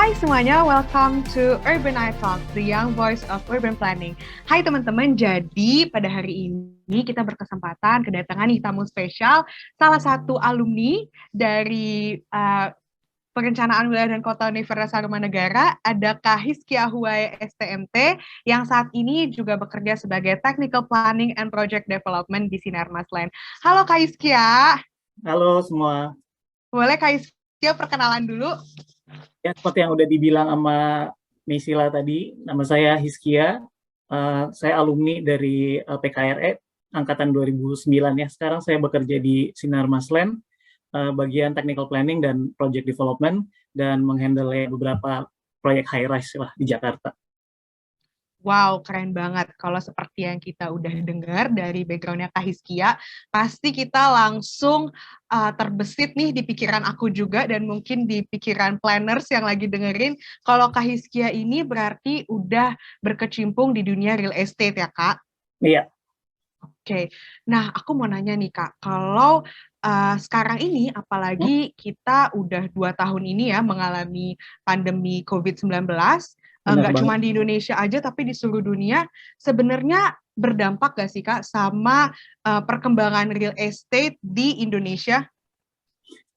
Hai semuanya, welcome to Urban Eye Talk, the young voice of urban planning. Hai teman-teman, jadi pada hari ini kita berkesempatan kedatangan nih tamu spesial, salah satu alumni dari Perencanaan Wilayah dan Kota Universitas Harumanegara, ada Kak Hizkia Huwae STMT, yang saat ini juga bekerja sebagai Technical Planning and Project Development di Sinarmasland. Halo Kak Hizkia. Halo semua. Boleh Kak Hizkia perkenalan dulu? Ya, seperti yang udah dibilang sama Nisila tadi, nama saya Hizkia. Saya alumni dari PKRE angkatan 2009 ya. Sekarang saya bekerja di Sinarmasland, bagian Technical Planning dan Project Development, dan menghandle beberapa proyek high-rise lah di Jakarta. Wow, keren banget. Kalau seperti yang kita udah dengar dari background-nya Kak Hizkia, pasti kita langsung terbesit nih di pikiran aku juga dan mungkin di pikiran planners yang lagi dengerin. Kalau Kak Hizkia ini berarti udah berkecimpung di dunia real estate ya, Kak? Iya. Oke. Nah, aku mau nanya nih, Kak. Kalau sekarang ini, apalagi kita udah 2 tahun ini ya mengalami pandemi COVID-19, Benar nggak cuma banget. di Indonesia aja, tapi di seluruh dunia, sebenarnya berdampak nggak sih, Kak, sama perkembangan real estate di Indonesia?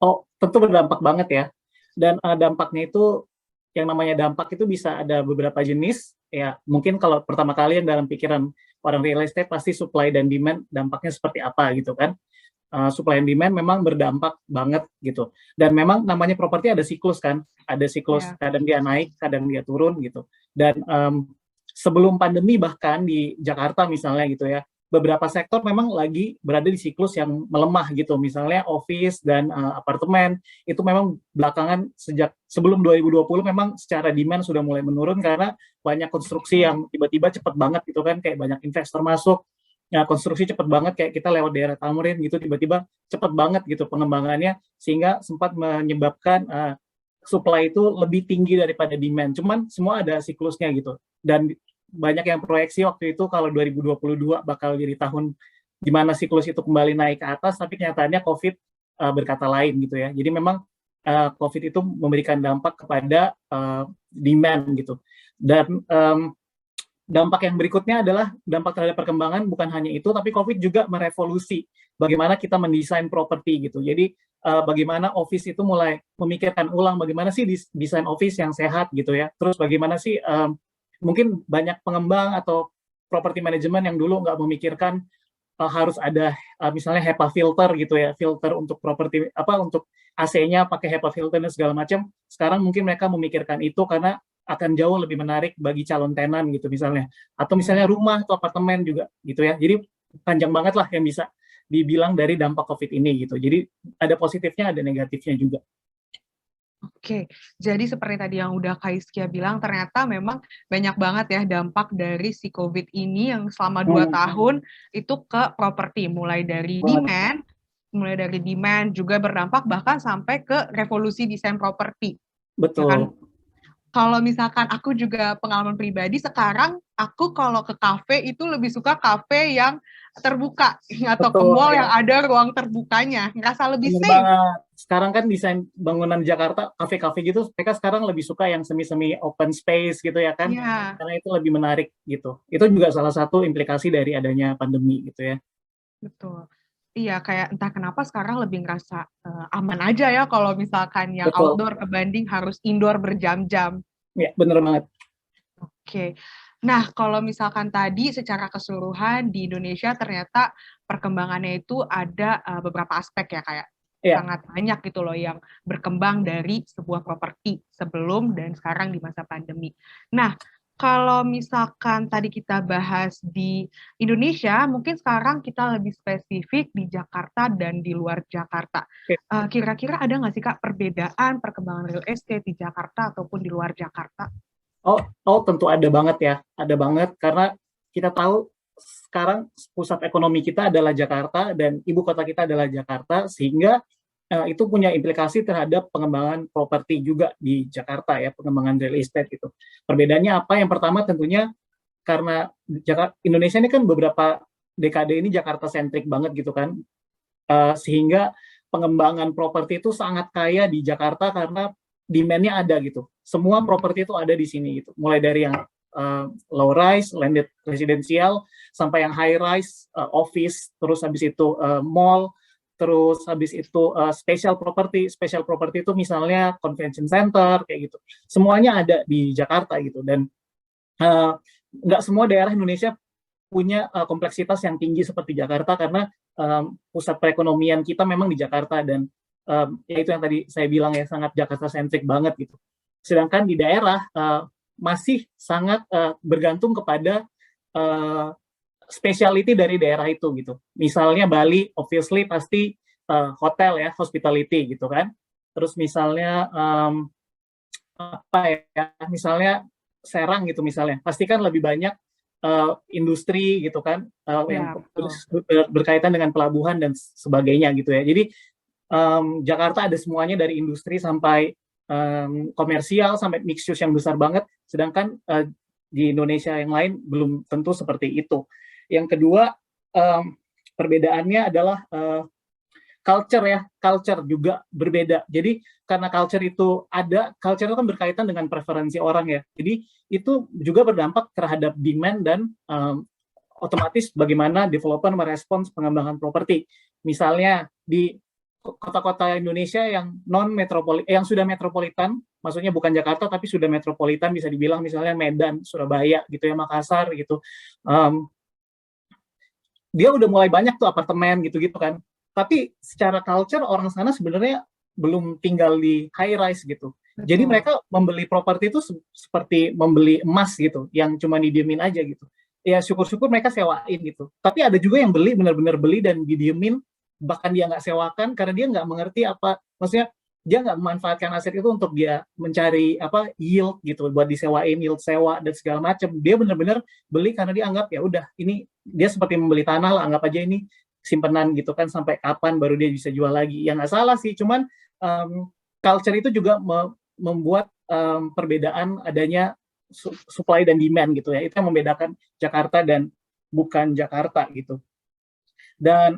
Oh, tentu berdampak banget ya. Dan dampaknya itu, yang namanya dampak itu bisa ada beberapa jenis. Ya, mungkin kalau pertama kali yang dalam pikiran orang real estate pasti supply dan demand dampaknya seperti apa gitu kan. Supply and demand memang berdampak banget gitu. Dan memang namanya properti ada siklus kan. Ada siklus, Ya. kadang dia naik, kadang dia turun gitu. Dan sebelum pandemi bahkan di Jakarta misalnya gitu ya, beberapa sektor memang lagi berada di siklus yang melemah gitu. Misalnya office dan apartemen, itu memang belakangan sejak sebelum 2020 memang secara demand sudah mulai menurun karena banyak konstruksi yang tiba-tiba cepat banget gitu kan, kayak banyak investor masuk. Ya, konstruksi cepat banget, kayak kita lewat daerah Tamrin gitu, tiba-tiba cepat banget gitu pengembangannya, sehingga sempat menyebabkan supply itu lebih tinggi daripada demand. Cuman semua ada siklusnya gitu. Dan banyak yang proyeksi waktu itu kalau 2022 bakal jadi tahun di mana siklus itu kembali naik ke atas, tapi kenyataannya COVID berkata lain gitu ya. Jadi memang COVID itu memberikan dampak kepada demand gitu. Dan dampak yang berikutnya adalah dampak terhadap perkembangan, bukan hanya itu, tapi COVID juga merevolusi bagaimana kita mendesain properti gitu. Jadi bagaimana office itu mulai memikirkan ulang bagaimana sih desain office yang sehat gitu ya. Terus bagaimana sih mungkin banyak pengembang atau property management yang dulu nggak memikirkan harus ada misalnya HEPA filter gitu ya, filter untuk properti untuk AC-nya pakai HEPA filter dan segala macam. Sekarang mungkin mereka memikirkan itu karena akan jauh lebih menarik bagi calon tenan gitu misalnya. Atau misalnya rumah atau apartemen juga gitu ya. Jadi panjang banget lah yang bisa dibilang dari dampak COVID ini gitu. Jadi ada positifnya, ada negatifnya juga. Oke, jadi seperti tadi yang udah Kak Hizkia bilang, ternyata memang banyak banget ya dampak dari si COVID ini yang selama 2 tahun itu ke properti, mulai dari demand juga berdampak bahkan sampai ke revolusi desain properti, ya kan? Betul. Kalau misalkan aku juga pengalaman pribadi, sekarang aku kalau ke kafe itu lebih suka kafe yang terbuka atau ke Betul mall yang ya. ada ruang terbukanya, ngerasa lebih Bener safe. banget. Sekarang kan desain bangunan Jakarta, kafe-kafe gitu, mereka sekarang lebih suka yang semi-semi open space gitu ya kan, Iya, karena itu lebih menarik gitu. Itu juga salah satu implikasi dari adanya pandemi gitu ya. betul. Iya, kayak entah kenapa sekarang lebih ngerasa aman aja ya kalau misalkan yang Betul. outdoor kebanding harus indoor berjam-jam. Ya, bener banget. Oke. Nah, kalau misalkan tadi secara keseluruhan di Indonesia ternyata perkembangannya itu ada beberapa aspek ya, kayak Ya, sangat banyak gitu loh yang berkembang dari sebuah properti sebelum dan sekarang di masa pandemi. Nah, kalau misalkan tadi kita bahas di Indonesia, mungkin sekarang kita lebih spesifik di Jakarta dan di luar Jakarta. oke. Kira-kira ada nggak sih Kak perbedaan perkembangan real estate di Jakarta ataupun di luar Jakarta? Oh, tentu ada banget ya, ada banget karena kita tahu sekarang pusat ekonomi kita adalah Jakarta dan ibu kota kita adalah Jakarta, sehingga itu punya implikasi terhadap pengembangan properti juga di Jakarta ya, pengembangan real estate gitu. Perbedaannya apa? Yang pertama tentunya karena Indonesia ini kan beberapa dekade ini Jakarta sentrik banget gitu kan, sehingga pengembangan properti itu sangat kaya di Jakarta karena demand-nya ada gitu. semua properti itu ada di sini gitu. Mulai dari yang low rise, landed residensial, sampai yang high rise, office, terus habis itu mall, terus habis itu special property. Special property itu misalnya convention center kayak gitu. Semuanya ada di Jakarta gitu. Dan nggak semua daerah Indonesia punya kompleksitas yang tinggi seperti Jakarta, karena pusat perekonomian kita memang di Jakarta, dan ya itu yang tadi saya bilang ya, sangat Jakarta sentrik banget gitu. Sedangkan di daerah masih sangat bergantung kepada specialty dari daerah itu gitu. Misalnya Bali, obviously pasti hotel ya, hospitality gitu kan. Terus misalnya apa ya, misalnya Serang gitu misalnya, pasti kan lebih banyak industri gitu kan, yang berkaitan dengan pelabuhan dan sebagainya gitu ya. Jadi Jakarta ada semuanya dari industri sampai komersial sampai mixed use yang besar banget, sedangkan di Indonesia yang lain belum tentu seperti itu. Yang kedua, perbedaannya adalah culture ya, culture juga berbeda. Jadi karena culture itu ada, culture itu kan berkaitan dengan preferensi orang ya. Jadi itu juga berdampak terhadap demand dan otomatis bagaimana developer merespons pengembangan properti. Misalnya di kota-kota Indonesia yang yang sudah metropolitan, maksudnya bukan Jakarta tapi sudah metropolitan, bisa dibilang misalnya Medan, Surabaya gitu ya, Makassar gitu. Dia udah mulai banyak tuh apartemen gitu-gitu kan. Tapi secara culture orang sana sebenarnya belum tinggal di high rise gitu. Betul. Jadi mereka membeli properti itu seperti membeli emas gitu, yang cuma didiemin aja gitu. Ya syukur-syukur mereka sewain gitu. Tapi ada juga yang beli, benar-benar beli dan didiemin, bahkan dia nggak sewakan karena dia nggak mengerti apa, maksudnya dia nggak memanfaatkan aset itu untuk dia mencari apa yield gitu, buat disewain, yield sewa dan segala macam. Dia benar-benar beli karena dia anggap ya udah ini dia seperti membeli tanah lah, anggap aja ini simpenan gitu kan, sampai kapan baru dia bisa jual lagi. Ya nggak salah sih, cuman culture itu juga membuat perbedaan adanya supply dan demand gitu ya. Itu yang membedakan Jakarta dan bukan Jakarta gitu. Dan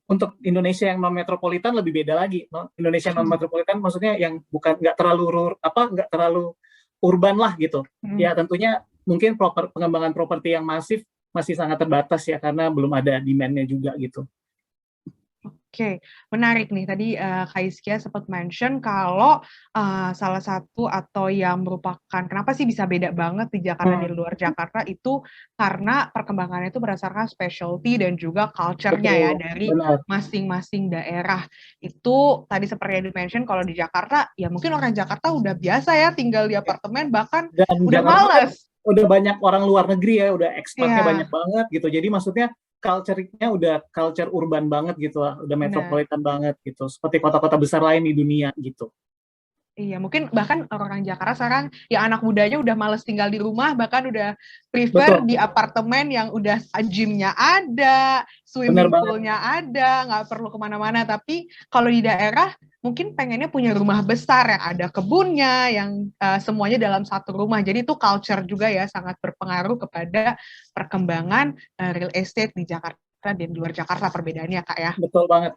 untuk Indonesia yang non metropolitan lebih beda lagi. Indonesia non metropolitan maksudnya yang bukan nggak terlalu urban lah gitu. Ya tentunya mungkin pengembangan properti yang masif masih sangat terbatas ya, karena belum ada demand-nya juga gitu. Oke, menarik nih. Tadi Kak Iskia sempat mention kalau salah satu atau yang merupakan kenapa sih bisa beda banget di Jakarta dan di luar Jakarta itu karena perkembangannya itu berdasarkan specialty dan juga culture-nya ya dari masing-masing daerah. Itu tadi seperti yang di-mention, kalau di Jakarta ya mungkin orang Jakarta udah biasa ya tinggal di apartemen, bahkan dan udah males. Udah banyak orang luar negeri ya, udah ekspatnya banyak banget gitu. Jadi maksudnya culture-nya udah culture urban banget gitu lah, udah metropolitan banget gitu, seperti kota-kota besar lain di dunia gitu. Iya, mungkin bahkan orang Jakarta sekarang ya anak mudanya udah males tinggal di rumah, bahkan udah prefer di apartemen yang udah gym-nya ada, swimming pool-nya ada, nggak perlu kemana-mana. Tapi kalau di daerah mungkin pengennya punya rumah besar yang ada kebunnya, yang semuanya dalam satu rumah. Jadi itu culture juga ya, sangat berpengaruh kepada perkembangan real estate di Jakarta dan di luar Jakarta perbedaannya, Kak ya. Betul banget.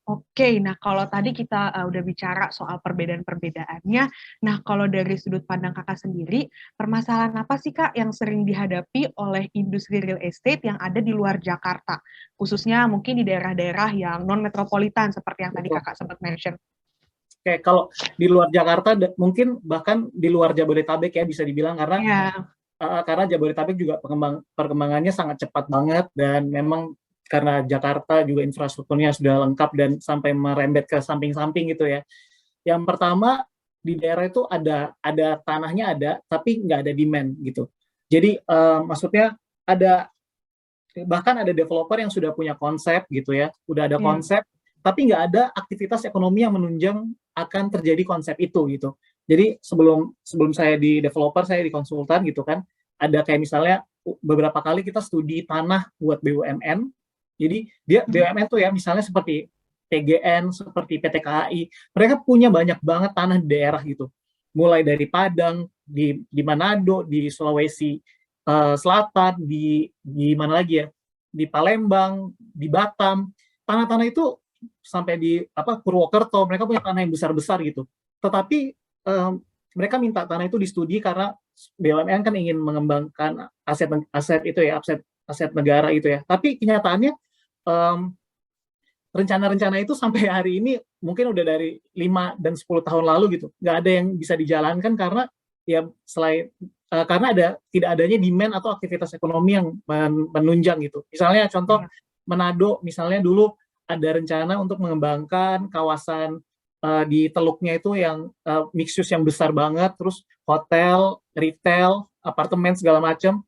Oke, nah kalau tadi kita udah bicara soal perbedaan-perbedaannya, nah kalau dari sudut pandang Kakak sendiri, permasalahan apa sih Kak yang sering dihadapi oleh industri real estate yang ada di luar Jakarta? Khususnya mungkin di daerah-daerah yang non-metropolitan seperti yang tadi Kakak sempat mention. Oke, kalau di luar Jakarta, mungkin bahkan di luar Jabodetabek ya bisa dibilang, karena Jabodetabek juga perkembangannya sangat cepat banget, dan memang karena Jakarta juga infrastrukturnya sudah lengkap dan sampai merembet ke samping-samping gitu ya. Yang pertama, di daerah itu ada tanahnya ada, tapi nggak ada demand gitu. Jadi maksudnya bahkan ada developer yang sudah punya konsep gitu ya, udah ada konsep, tapi nggak ada aktivitas ekonomi yang menunjang akan terjadi konsep itu gitu. Jadi sebelum saya di developer, saya di konsultan gitu kan, ada kayak misalnya beberapa kali kita studi tanah buat BUMN. Jadi dia BUMN tuh ya, misalnya seperti PGN, seperti PT KAI, mereka punya banyak banget tanah di daerah gitu. Mulai dari Padang, di Manado, di Sulawesi Selatan, di mana lagi ya, di Palembang, di Batam. Tanah-tanah itu sampai di Purwokerto, mereka punya tanah yang besar-besar gitu. Tetapi mereka minta tanah itu di-studi karena BUMN kan ingin mengembangkan aset itu ya, aset negara itu ya. Tapi kenyataannya rencana-rencana itu sampai hari ini mungkin udah dari 5 dan 10 tahun lalu gitu. Nggak ada yang bisa dijalankan karena ya karena tidak adanya demand atau aktivitas ekonomi yang menunjang gitu. Misalnya contoh Manado, misalnya dulu ada rencana untuk mengembangkan kawasan di teluknya itu yang mixed use yang besar banget, terus hotel, retail, apartemen segala macam,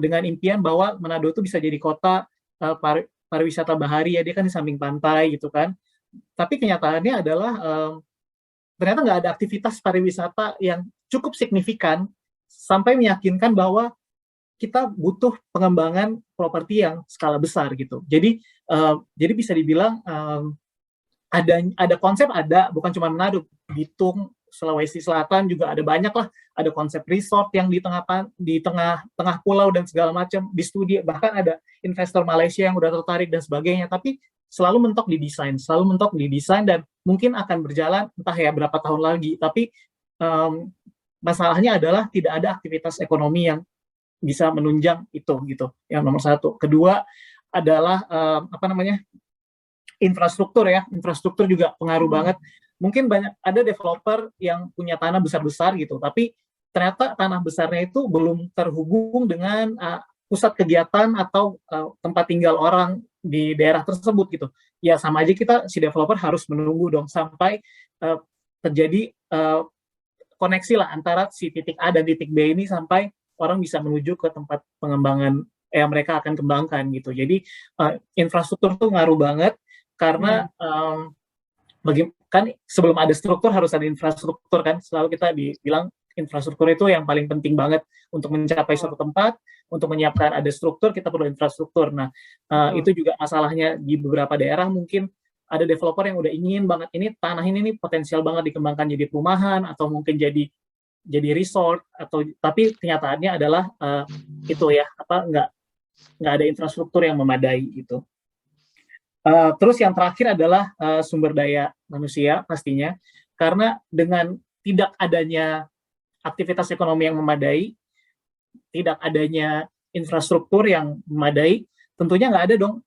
dengan impian bahwa Manado itu bisa jadi kota pariwisata bahari ya, dia kan di samping pantai gitu kan. Tapi kenyataannya adalah ternyata nggak ada aktivitas pariwisata yang cukup signifikan sampai meyakinkan bahwa kita butuh pengembangan properti yang skala besar gitu. Jadi bisa dibilang ada konsep, bukan cuma Manado, Bitung, Sulawesi Selatan juga ada banyak lah, ada konsep resort yang di tengah pulau dan segala macam, di studi, bahkan ada investor Malaysia yang udah tertarik dan sebagainya, tapi selalu mentok di desain dan mungkin akan berjalan entah ya berapa tahun lagi, tapi masalahnya adalah tidak ada aktivitas ekonomi yang bisa menunjang itu gitu, yang nomor satu. Kedua adalah infrastruktur ya, infrastruktur juga pengaruh banget. Mungkin ada developer yang punya tanah besar-besar gitu, tapi ternyata tanah besarnya itu belum terhubung dengan pusat kegiatan atau tempat tinggal orang di daerah tersebut gitu. Ya sama aja si developer harus menunggu dong sampai terjadi koneksi lah antara si titik A dan titik B ini sampai orang bisa menuju ke tempat pengembangan yang mereka akan kembangkan gitu. Jadi infrastruktur tuh ngaruh banget. Karena kan sebelum ada struktur harus ada infrastruktur kan, selalu kita bilang infrastruktur itu yang paling penting banget untuk mencapai suatu tempat, untuk menyiapkan ada struktur kita perlu infrastruktur. Nah itu juga masalahnya di beberapa daerah, mungkin ada developer yang udah ingin banget ini tanah ini nih potensial banget dikembangkan jadi perumahan atau mungkin jadi resort tapi kenyataannya adalah itu ya nggak ada infrastruktur yang memadai gitu. Terus yang terakhir adalah sumber daya manusia pastinya, karena dengan tidak adanya aktivitas ekonomi yang memadai, tidak adanya infrastruktur yang memadai, tentunya nggak ada dong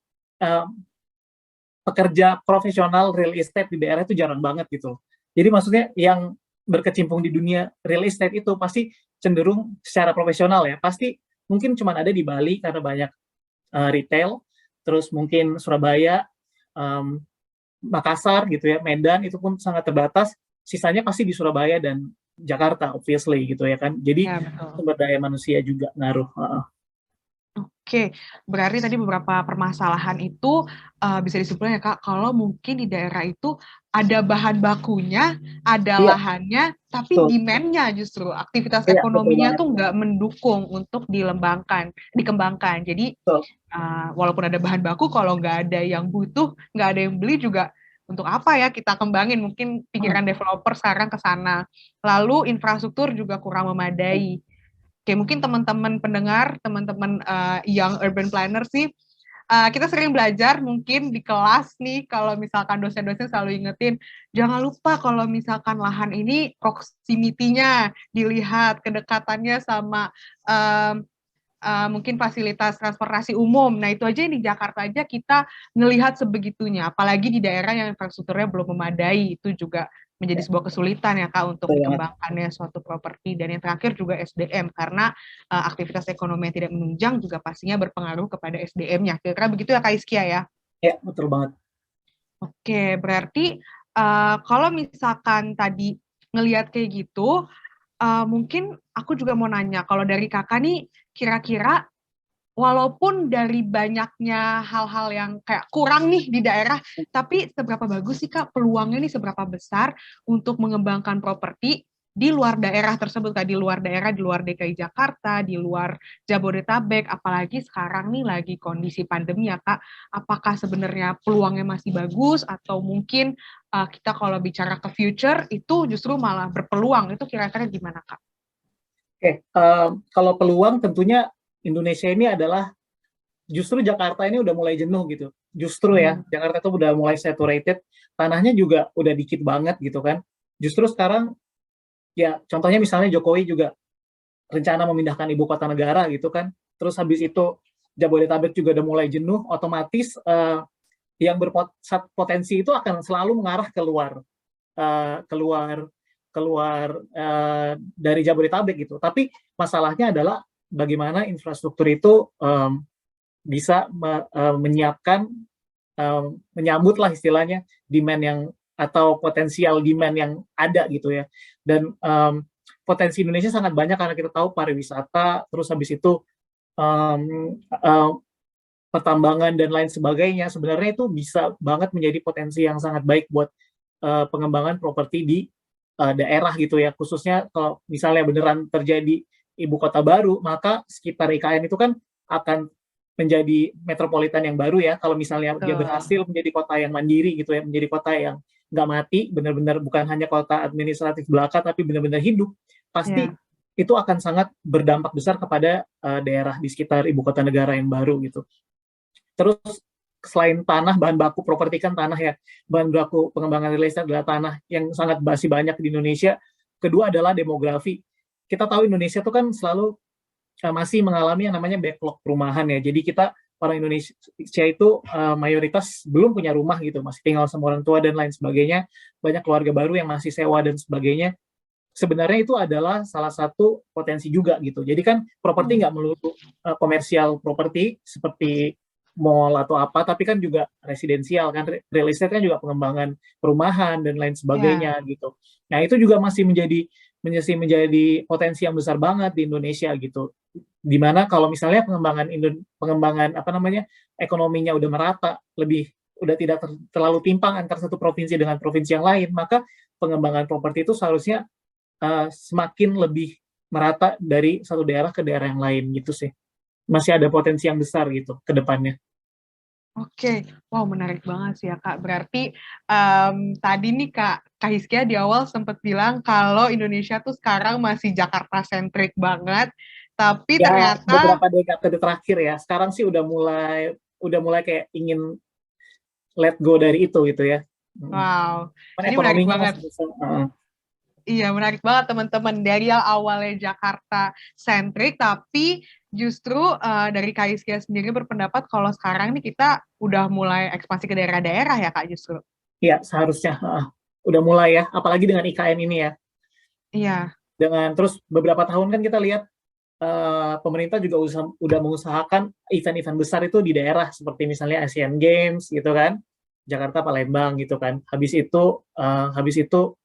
pekerja profesional real estate di daerah itu jarang banget gitu. Jadi maksudnya yang berkecimpung di dunia real estate itu pasti cenderung secara profesional ya, pasti mungkin cuma ada di Bali karena banyak retail, terus mungkin Surabaya, Makassar gitu ya, Medan itu pun sangat terbatas, sisanya pasti di Surabaya dan Jakarta obviously gitu ya kan. Jadi sumber daya manusia juga ngaruh. Oke, berarti tadi beberapa permasalahan itu bisa disimpulkan ya Kak, kalau mungkin di daerah itu ada bahan bakunya, ada lahannya, tapi demand-nya justru aktivitas ekonominya tuh nggak mendukung untuk dikembangkan. Jadi walaupun ada bahan baku, kalau nggak ada yang butuh, nggak ada yang beli juga, untuk apa ya kita kembangin? Mungkin pikiran developer sekarang ke sana. Lalu infrastruktur juga kurang memadai. Oke, mungkin teman-teman pendengar, teman-teman young urban planner sih, kita sering belajar mungkin di kelas nih, kalau misalkan dosen-dosen selalu ingetin, jangan lupa kalau misalkan lahan ini proximity-nya dilihat, kedekatannya sama mungkin fasilitas transportasi umum. Nah itu aja di Jakarta aja kita ngelihat sebegitunya, apalagi di daerah yang infrastrukturnya belum memadai, itu juga menjadi sebuah kesulitan ya Kak untuk dikembangkannya suatu properti. Dan yang terakhir juga SDM, karena aktivitas ekonomi yang tidak menunjang juga pastinya berpengaruh kepada SDM-nya. Kira-kira begitu ya Kak Iskia ya? Ya, betul banget. Oke, berarti kalau misalkan tadi ngelihat kayak gitu, mungkin aku juga mau nanya, kalau dari Kakak nih, kira-kira walaupun dari banyaknya hal-hal yang kayak kurang nih di daerah, tapi seberapa bagus sih Kak peluangnya nih, seberapa besar untuk mengembangkan properti di luar daerah tersebut, Kak, di luar daerah, di luar DKI Jakarta, di luar Jabodetabek, apalagi sekarang nih lagi kondisi pandemi ya Kak, apakah sebenarnya peluangnya masih bagus, atau mungkin kita kalau bicara ke future, itu justru malah berpeluang, itu kira-kira gimana Kak? Oke, kalau peluang tentunya Indonesia ini adalah justru Jakarta ini udah mulai jenuh gitu. justru ya Jakarta itu udah mulai saturated, tanahnya juga udah dikit banget gitu kan. Justru sekarang ya contohnya misalnya Jokowi juga rencana memindahkan ibu kota negara gitu kan. Terus habis itu Jabodetabek juga udah mulai jenuh, otomatis yang berpotensi itu akan selalu mengarah keluar keluar keluar dari Jabodetabek gitu. Tapi masalahnya adalah bagaimana infrastruktur itu bisa menyiapkan menyambut lah istilahnya demand yang atau potensial demand yang ada gitu ya. Dan potensi Indonesia sangat banyak karena kita tahu pariwisata, terus habis itu um, um, pertambangan dan lain sebagainya. Sebenarnya itu bisa banget menjadi potensi yang sangat baik buat pengembangan properti di daerah gitu ya. Khususnya kalau misalnya beneran terjadi ibu kota baru, maka sekitar IKN itu kan akan menjadi metropolitan yang baru ya. Kalau misalnya dia berhasil menjadi kota yang mandiri gitu ya, menjadi kota yang nggak mati, benar-benar bukan hanya kota administratif belaka, tapi benar-benar hidup, pasti itu akan sangat berdampak besar kepada daerah di sekitar ibu kota negara yang baru gitu. Terus selain tanah, bahan baku properti kan tanah ya, bahan baku pengembangan real estate adalah tanah yang sangat masih banyak di Indonesia. Kedua adalah demografi. Kita tahu Indonesia itu kan selalu masih mengalami yang namanya backlog perumahan ya. Jadi kita orang Indonesia itu mayoritas belum punya rumah gitu, masih tinggal sama orang tua dan lain sebagainya. Banyak keluarga baru yang masih sewa dan sebagainya. Sebenarnya itu adalah salah satu potensi juga gitu. Jadi kan properti nggak melulu komersial properti seperti mall atau apa, tapi kan juga residensial kan, real estate kan juga pengembangan perumahan dan lain sebagainya gitu. Nah itu juga masih menjadi potensi yang besar banget di Indonesia gitu. Dimana kalau misalnya pengembangan apa namanya ekonominya udah merata, udah tidak terlalu timpang antar satu provinsi dengan provinsi yang lain, maka pengembangan properti itu seharusnya semakin lebih merata dari satu daerah ke daerah yang lain gitu sih. Masih ada potensi yang besar gitu ke depannya. Oke, wow menarik banget sih ya Kak. Berarti tadi nih Kak Hiskia di awal sempat bilang kalau Indonesia tuh sekarang masih Jakarta-centric banget, tapi ya, ternyata beberapa dekade terakhir ya, sekarang sih udah mulai kayak ingin let go dari itu gitu ya. wow, ini menarik Ekonominya banget. masih bisa. Iya, menarik banget teman-teman. Dari yang awalnya Jakarta-centric, tapi justru dari Kak Hiskia sendiri berpendapat kalau sekarang nih kita udah mulai ekspansi ke daerah-daerah ya Kak justru. Iya, seharusnya udah mulai ya, apalagi dengan IKN ini ya. Iya. Dengan terus beberapa tahun kan kita lihat pemerintah juga udah mengusahakan event-event besar itu di daerah seperti misalnya Asian Games gitu kan, Jakarta Palembang gitu kan. Habis itu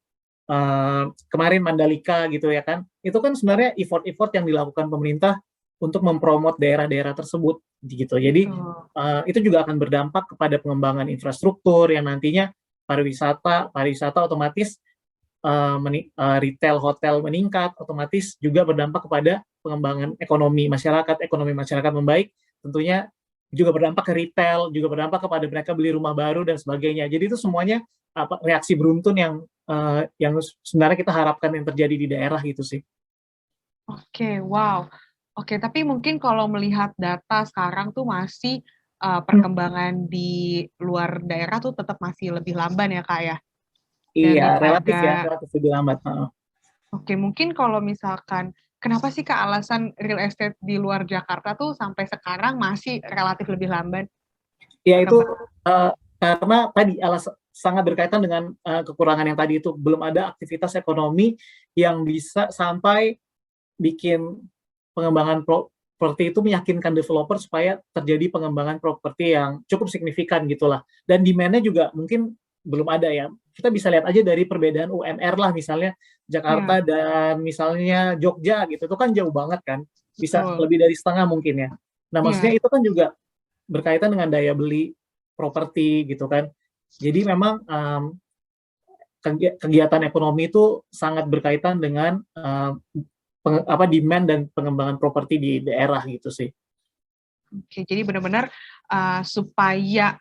kemarin Mandalika gitu ya kan. Itu kan sebenarnya effort-effort yang dilakukan pemerintah untuk mempromot daerah-daerah tersebut gitu. Jadi itu juga akan berdampak kepada pengembangan infrastruktur yang nantinya pariwisata otomatis retail hotel meningkat, otomatis juga berdampak kepada pengembangan ekonomi masyarakat membaik, tentunya juga berdampak ke retail, juga berdampak kepada mereka beli rumah baru dan sebagainya. Jadi itu semuanya reaksi beruntun yang sebenarnya kita harapkan yang terjadi di daerah gitu sih. Oke, wow. Oke, tapi mungkin kalau melihat data sekarang tuh masih perkembangan di luar daerah tuh tetap masih lebih lamban ya Kak ya? Iya, relatif Daripada lebih lambat. Oke, mungkin kalau misalkan kenapa sih Kak alasan real estate di luar Jakarta tuh sampai sekarang masih relatif lebih lamban? Ya itu Perkembangan. karena tadi sangat berkaitan dengan kekurangan yang tadi itu, belum ada aktivitas ekonomi yang bisa sampai bikin pengembangan properti itu meyakinkan developer supaya terjadi pengembangan properti yang cukup signifikan gitulah. Dan demand-nya juga mungkin belum ada ya. Kita bisa lihat aja dari perbedaan UMR lah, misalnya Jakarta dan misalnya Jogja gitu, itu kan jauh banget kan, bisa lebih dari setengah mungkin ya. Nah maksudnya itu kan juga berkaitan dengan daya beli properti gitu kan. Jadi memang kegiatan ekonomi itu sangat berkaitan dengan demand dan pengembangan properti di daerah gitu sih. Oke, jadi benar-benar supaya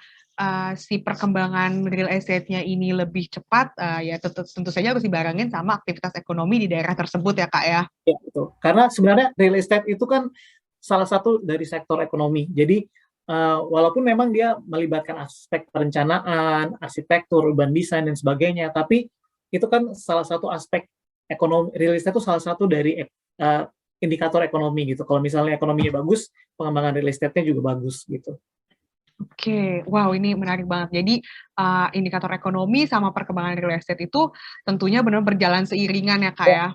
si perkembangan real estate-nya ini lebih cepat, ya tentu saja harus dibarengin sama aktivitas ekonomi di daerah tersebut ya Kak ya? Ya, betul. Karena sebenarnya real estate itu kan salah satu dari sektor ekonomi. Jadi walaupun memang dia melibatkan aspek perencanaan, arsitektur, urban design dan sebagainya, tapi itu kan salah satu aspek ekonomi. Real estate itu salah satu dari indikator ekonomi gitu. Kalau misalnya ekonominya bagus, pengembangan real estate-nya juga bagus gitu. Oke, wow ini menarik banget. Jadi indikator ekonomi sama perkembangan real estate itu tentunya benar berjalan seiringan ya Kak Ya, ya.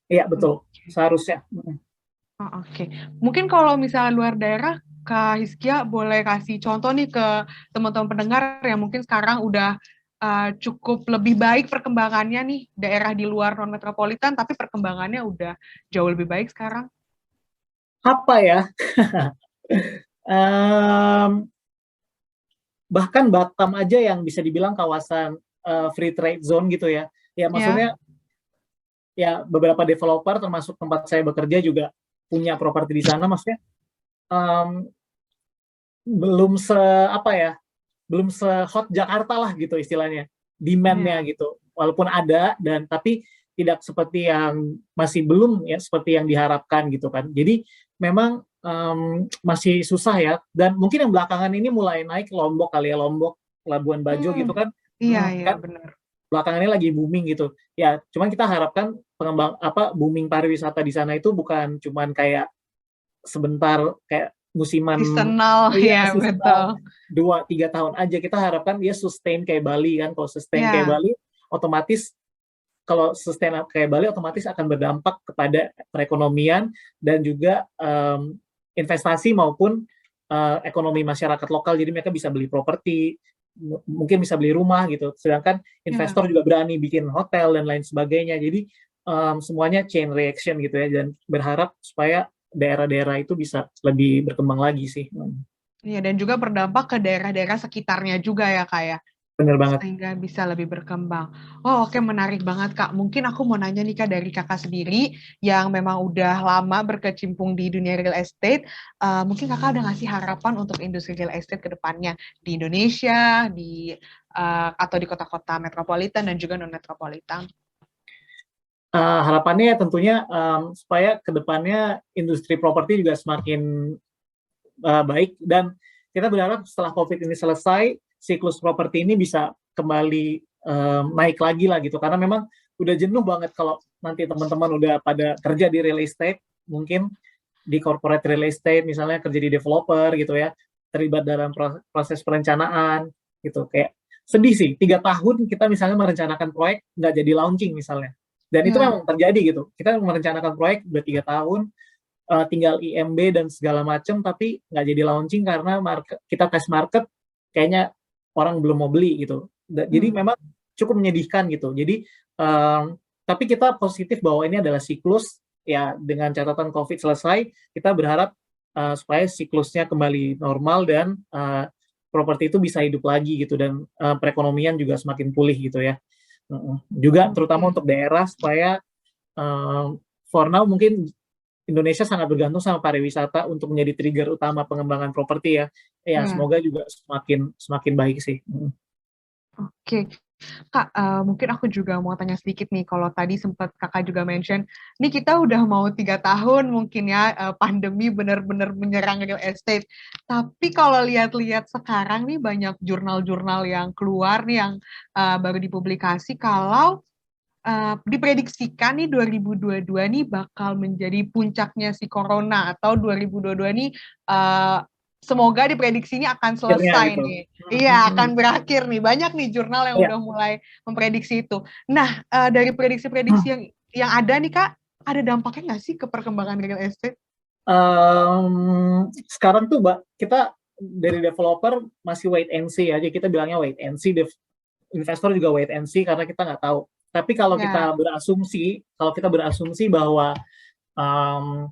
iya betul, seharusnya. Oh, oke. Mungkin kalau misalnya luar daerah, Kak Hizkia boleh kasih contoh nih ke teman-teman pendengar yang mungkin sekarang udah cukup lebih baik perkembangannya nih daerah di luar non metropolitan, tapi perkembangannya udah jauh lebih baik sekarang. Apa ya? um, Bahkan Batam aja yang bisa dibilang kawasan free trade zone gitu ya. Ya Ya. maksudnya ya beberapa developer termasuk tempat saya bekerja juga punya properti di sana. Maksudnya um, belum se apa ya, belum se hot Jakarta lah gitu istilahnya, demand-nya Ya. gitu. Walaupun ada dan tapi tidak seperti yang masih belum ya seperti yang diharapkan gitu kan. Jadi memang masih susah ya. Dan mungkin yang belakangan ini mulai naik Lombok kali ya, Lombok, Labuan Bajo Hmm. gitu kan. Iya, iya Kan benar. belakangan ini lagi booming gitu. Ya, cuman kita harapkan pengembang booming pariwisata di sana itu bukan cuman kayak sebentar kayak musiman Seasonal, ya ya seasonal betul. 2-3 tahun aja. Kita harapkan dia sustain kayak Bali kan. Kalau sustain kayak Ya. Bali otomatis kalau sustain kayak Bali otomatis akan berdampak kepada perekonomian dan juga investasi maupun ekonomi masyarakat lokal. Jadi mereka bisa beli properti, mungkin bisa beli rumah gitu. Sedangkan Ya. investor juga berani bikin hotel dan lain sebagainya. Jadi semuanya chain reaction gitu ya. Dan berharap supaya daerah-daerah itu bisa lebih berkembang lagi sih. Iya, dan juga berdampak ke daerah-daerah sekitarnya juga ya, Kak, ya? Bener banget. Sehingga bisa lebih berkembang. Oh, oke, menarik banget, Kak. Mungkin aku mau nanya nih, Kak, dari Kakak sendiri yang memang udah lama berkecimpung di dunia real estate, mungkin Kakak ada ngasih harapan untuk industri real estate ke depannya di Indonesia, atau di kota-kota metropolitan dan juga non-metropolitan? Harapannya tentunya supaya kedepannya industri properti juga semakin baik dan kita berharap setelah COVID ini selesai siklus properti ini bisa kembali naik lagi lah gitu karena memang udah jenuh banget kalau nanti teman-teman udah pada kerja di real estate mungkin di corporate real estate misalnya kerja di developer gitu ya terlibat dalam proses perencanaan gitu kayak sedih sih 3 tahun kita misalnya merencanakan proyek nggak jadi launching misalnya dan itu Ya. memang terjadi gitu kita merencanakan proyek udah 3 tahun tinggal IMB dan segala macam tapi nggak jadi launching karena kita tes market kayaknya orang belum mau beli gitu jadi Hmm. memang cukup menyedihkan gitu jadi tapi kita positif bahwa ini adalah siklus ya dengan catatan COVID selesai kita berharap supaya siklusnya kembali normal dan properti itu bisa hidup lagi gitu dan perekonomian juga semakin pulih gitu ya juga terutama Oke. untuk daerah supaya for now mungkin Indonesia sangat bergantung sama pariwisata untuk menjadi trigger utama pengembangan properti ya. Ya, Ya. semoga juga semakin semakin baik sih. Oke. Kak, mungkin aku juga mau tanya sedikit nih, kalau tadi sempat Kakak juga mention, nih kita udah mau 3 tahun mungkin ya, pandemi benar-benar menyerang real estate. Tapi kalau lihat-lihat sekarang nih banyak jurnal-jurnal yang keluar nih yang baru dipublikasi kalau diprediksikan nih 2022 nih bakal menjadi puncaknya si corona atau 2022 nih semoga diprediksinya akan Akhirnya selesai gitu. nih. Iya, akan berakhir nih. Banyak nih jurnal yang Ya, udah mulai memprediksi itu. Nah, dari prediksi-prediksi yang ada nih Kak, ada dampaknya nggak sih ke perkembangan real estate? sekarang tuh kita dari developer masih wait and see aja kita bilangnya wait and see, investor juga wait and see karena kita nggak tahu. Tapi Ya. kalau kita berasumsi bahwa um,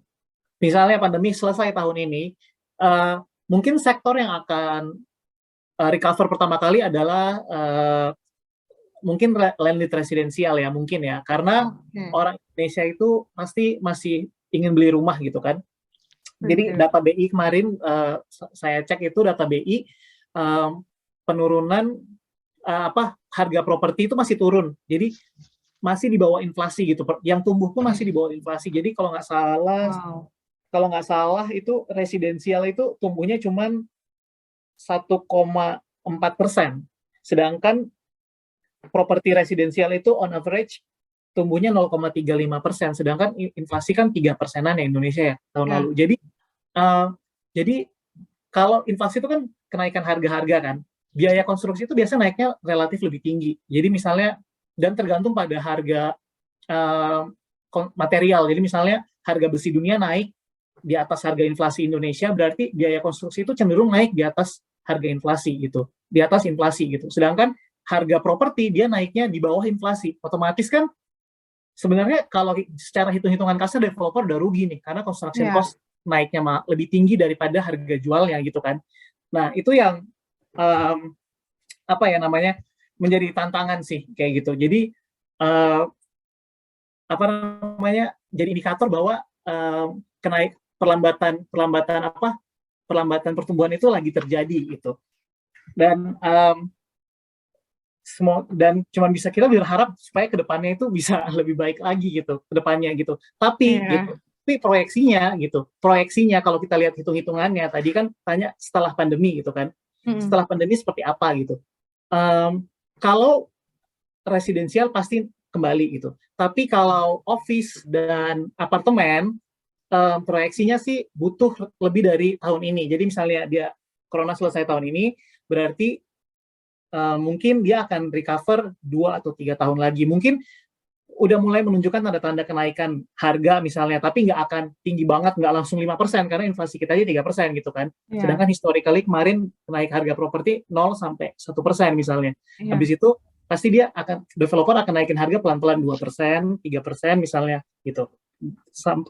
misalnya pandemi selesai tahun ini, mungkin sektor yang akan recover pertama kali adalah mungkin landed residensial ya mungkin ya karena Oke. orang Indonesia itu pasti masih ingin beli rumah gitu kan. Jadi Setuju. data BI kemarin saya cek itu data BI penurunan harga properti itu masih turun. Jadi masih di bawah inflasi gitu. Yang tumbuh pun masih Oke. di bawah inflasi. Jadi kalau nggak salah Wow. kalau nggak salah itu residensial itu tumbuhnya cuman 1,4%. Sedangkan properti residensial itu on average tumbuhnya 0,35%. Sedangkan inflasi kan 3%-an ya Indonesia ya tahun Ya. lalu. Uh, jadi kalau inflasi itu kan kenaikan harga-harga kan, biaya konstruksi itu biasa naiknya relatif lebih tinggi. Jadi misalnya, dan tergantung pada harga material. Jadi misalnya harga besi dunia naik di atas harga inflasi Indonesia, berarti biaya konstruksi itu cenderung naik di atas harga inflasi gitu, di atas inflasi gitu. Sedangkan harga properti dia naiknya di bawah inflasi. Otomatis kan sebenarnya kalau secara hitung-hitungan kasar developer udah rugi nih, karena construction cost naiknya lebih tinggi daripada harga jualnya gitu kan. Nah itu yang apa ya namanya menjadi tantangan sih kayak gitu. Jadi apa namanya jadi indikator bahwa perlambatan pertumbuhan itu lagi terjadi gitu. Dan dan cuma bisa kita berharap supaya kedepannya itu bisa lebih baik lagi gitu kedepannya gitu. Tapi gitu, tapi proyeksinya kalau kita lihat hitung-hitungannya tadi kan tanya setelah pandemi gitu kan, setelah pandemi seperti apa gitu. Kalau residensial pasti kembali gitu. Tapi kalau office dan apartemen proyeksinya sih butuh lebih dari tahun ini. Jadi misalnya dia corona selesai tahun ini, berarti mungkin dia akan recover 2 atau 3 tahun lagi. Mungkin udah mulai menunjukkan tanda-tanda kenaikan harga misalnya, tapi nggak akan tinggi banget, nggak langsung 5%, karena inflasi kita aja 3% gitu kan. Sedangkan historically kemarin naik harga properti 0 sampai 1% misalnya. Habis itu pasti developer akan naikin harga pelan-pelan 2%, 3% misalnya gitu.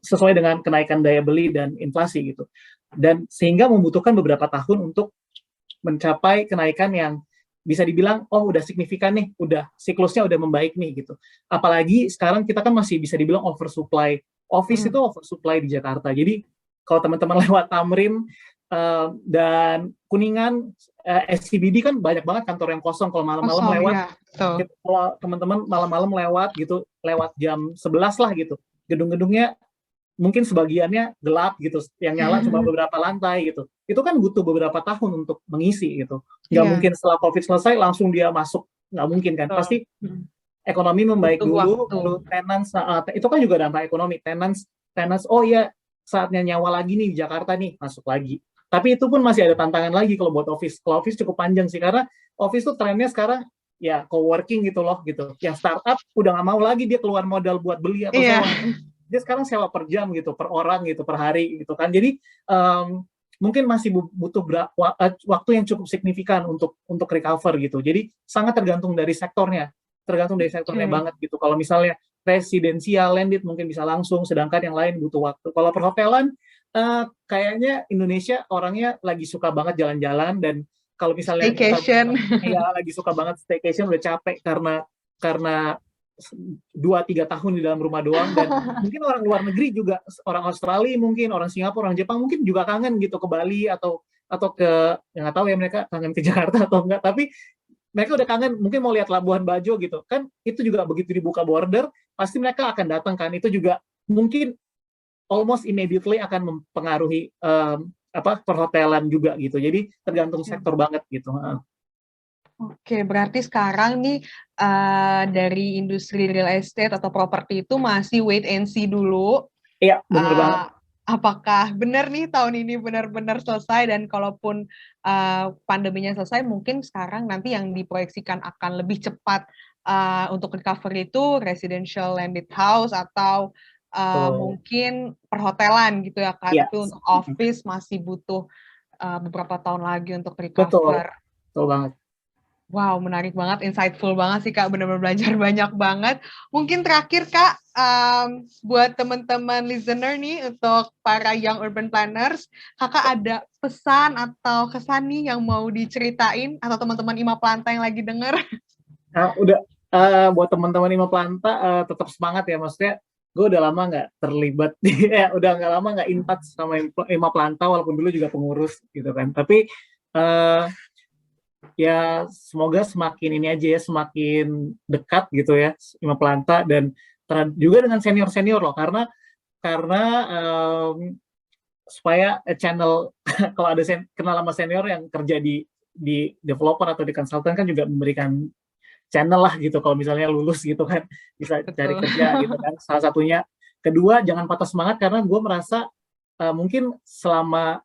Sesuai dengan kenaikan daya beli dan inflasi gitu. Dan sehingga membutuhkan beberapa tahun untuk mencapai kenaikan yang bisa dibilang, oh udah signifikan nih, udah siklusnya udah membaik nih gitu. Apalagi sekarang kita kan masih bisa dibilang oversupply. Office itu oversupply di Jakarta. Jadi kalau teman-teman lewat Tamrin dan Kuningan, SCBD kan banyak banget kantor yang kosong. Kalau malam-malam lewat, kalau teman-teman malam-malam lewat gitu, lewat jam 11 lah gitu, gedung-gedungnya mungkin sebagiannya gelap gitu, yang nyala cuma beberapa lantai gitu. Itu kan butuh beberapa tahun untuk mengisi gitu. Nggak mungkin setelah COVID selesai langsung dia masuk, nggak mungkin kan. Pasti ekonomi membaik dulu, lalu tenants, itu kan juga dampak ekonomi. Tenants, oh ya saatnya nyawa lagi nih di Jakarta nih, masuk lagi. Tapi itu pun masih ada tantangan lagi kalau buat office. Kalau office cukup panjang sih, karena office tuh trennya sekarang ya co-working gitu loh gitu. Yang startup udah nggak mau lagi dia keluar modal buat beli atau sewa. Dia sekarang sewa per jam gitu, per orang gitu, per hari gitu kan. Jadi mungkin masih butuh waktu yang cukup signifikan untuk recover gitu. Jadi sangat tergantung dari sektornya banget gitu. Kalau misalnya residensial landed mungkin bisa langsung, sedangkan yang lain butuh waktu. Kalau perhotelan kayaknya Indonesia orangnya lagi suka banget jalan-jalan, dan kalau misalnya staycation, ya lagi suka banget staycation, udah capek karena 2-3 tahun di dalam rumah doang. Dan mungkin orang luar negeri juga, orang Australia mungkin, orang Singapura, orang Jepang mungkin juga kangen gitu ke Bali atau ke, nggak tahu ya mereka kangen ke Jakarta atau enggak, tapi mereka udah kangen, mungkin mau lihat Labuan Bajo gitu kan. Itu juga begitu dibuka border pasti mereka akan datang kan. Itu juga mungkin almost immediately akan mempengaruhi perhotelan juga gitu. Jadi tergantung sektor banget gitu. Oke, berarti sekarang nih dari industri real estate atau properti itu masih wait and see dulu. Iya, benar banget. Apakah benar nih tahun ini benar-benar selesai, dan kalaupun pandeminya selesai, mungkin sekarang nanti yang diproyeksikan akan lebih cepat untuk recovery itu residential landed house atau mungkin perhotelan gitu ya Kak. Tapi untuk office masih butuh beberapa tahun lagi untuk recover. Betul banget. Wow, menarik banget, insightful banget sih Kak, benar-benar belajar banyak banget. Mungkin terakhir Kak, buat teman-teman listener nih, untuk para young urban planners, Kakak ada pesan atau kesan nih yang mau diceritain, atau teman-teman Ima Planta yang lagi denger? Buat teman-teman Ima Planta, tetap semangat ya, maksudnya gue udah lama nggak terlibat, udah nggak lama nggak in touch sama Ima Planta, walaupun dulu juga pengurus gitu kan, tapi ya semoga semakin ini aja ya, semakin dekat gitu ya Ima Planta, dan juga dengan senior-senior loh, karena supaya channel kalau ada kenal sama senior yang kerja di developer atau di konsultan kan juga memberikan channel lah gitu kalau misalnya lulus gitu kan bisa cari Betul. kerja gitu kan salah satunya. Kedua, jangan patah semangat karena gue merasa mungkin selama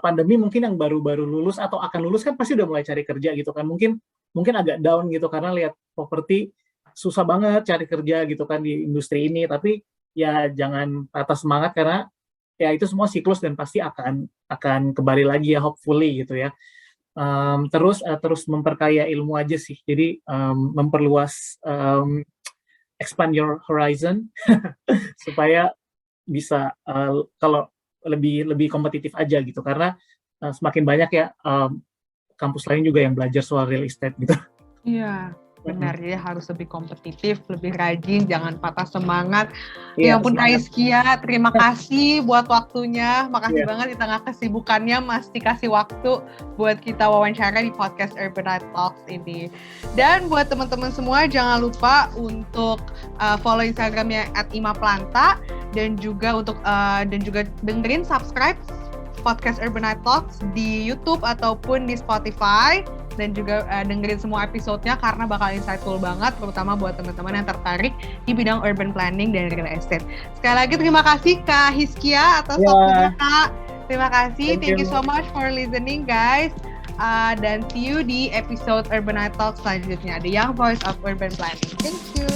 pandemi mungkin yang baru-baru lulus atau akan lulus kan pasti udah mulai cari kerja gitu kan, mungkin agak down gitu karena lihat properti susah banget cari kerja gitu kan di industri ini. Tapi ya jangan patah semangat karena ya itu semua siklus dan pasti akan kembali lagi ya, hopefully gitu ya. Terus memperkaya ilmu aja sih, jadi memperluas, expand your horizon supaya bisa kalau lebih kompetitif aja gitu, karena semakin banyak ya kampus lain juga yang belajar soal real estate gitu. Iya, benar. Jadi harus lebih kompetitif, lebih rajin, jangan patah semangat. Ya Iya, ampun Kak semangat. Hizkia, terima kasih buat waktunya. Makasih Iya. banget di tengah kesibukannya masih kasih waktu buat kita wawancara di podcast Urbanite Talks ini. Dan buat teman-teman semua jangan lupa untuk follow Instagramnya @imaplanta dan juga dengerin subscribe podcast Urbanite Talks di YouTube ataupun di Spotify. Dan juga dengerin semua episodenya karena bakal insightful banget, terutama buat teman-teman yang tertarik di bidang urban planning dan real estate. Sekali lagi terima kasih Kak Hizkia atas waktunya Kak. Terima kasih, thank you so much for listening guys. Dan see you di episode Urbanite Talk selanjutnya, The Young Voice of Urban Planning. Thank you.